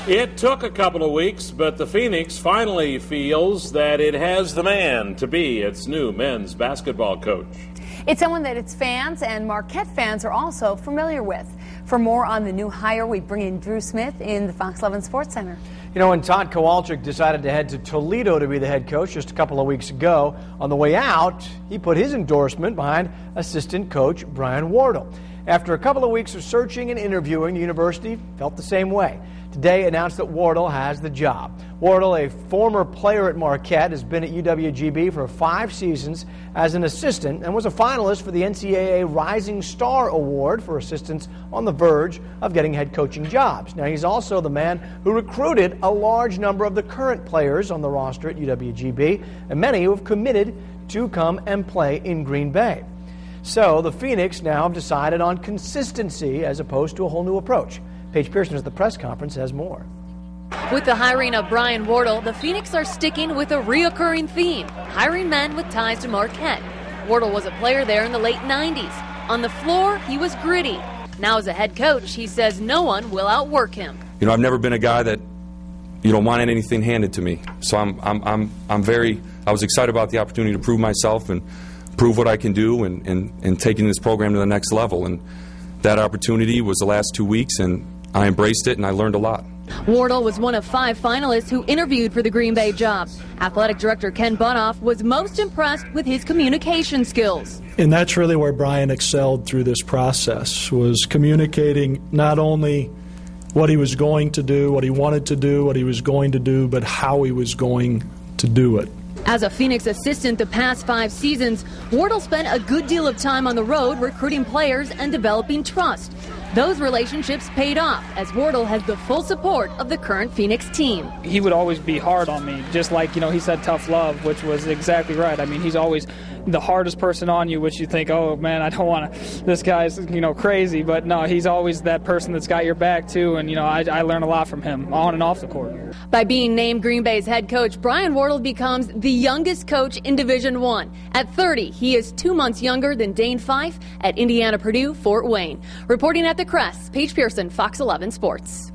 It took a couple of weeks, but the Phoenix finally feels that it has the man to be its new men's basketball coach. It's someone that its fans and Marquette fans are also familiar with. For more on the new hire, we bring in Drew Smith in the Fox 11 Sports Center. You know, when Todd Kowalczyk decided to head to Toledo to be the head coach just a couple of weeks ago, on the way out, he put his endorsement behind assistant coach Brian Wardle. After a couple of weeks of searching and interviewing, the university felt the same way. Today announced that Wardle has the job. Wardle, a former player at Marquette, has been at UWGB for 5 seasons as an assistant and was a finalist for the NCAA Rising Star Award for assistants on the verge of getting head coaching jobs. Now, he's also the man who recruited a large number of the current players on the roster at UWGB, and many who have committed to come and play in Green Bay. So the Phoenix now have decided on consistency as opposed to a whole new approach. Paige Pearson at the press conference has more. With the hiring of Brian Wardle, the Phoenix are sticking with a reoccurring theme, hiring men with ties to Marquette. Wardle was a player there in the late 90s. On the floor, he was gritty. Now as a head coach, he says no one will outwork him. You know, I've never been a guy that, wanted anything handed to me. So I was excited about the opportunity to prove myself and prove what I can do and taking this program to the next level. And that opportunity was the last 2 weeks, and I embraced it and I learned a lot. Wardle was one of 5 finalists who interviewed for the Green Bay job. Athletic director Ken Bunoff was most impressed with his communication skills. And that's really where Brian excelled through this process, was communicating not only what he was going to do, what he wanted to do, what he was going to do, but how he was going to do it. As a Phoenix assistant the past 5 seasons, Wardle spent a good deal of time on the road recruiting players and developing trust. Those relationships paid off as Wardle has the full support of the current Phoenix team. He would always be hard on me, just like, he said tough love, which was exactly right. I mean, he's always the hardest person on you, which you think, oh man, I don't want to, this guy's, crazy. But no, he's always that person that's got your back too. And, I learn a lot from him on and off the court. By being named Green Bay's head coach, Brian Wardle becomes the youngest coach in Division I. At 30, he is 2 months younger than Dane Fife at Indiana Purdue Fort Wayne. Reporting at the Crest, Paige Pearson, Fox 11 Sports.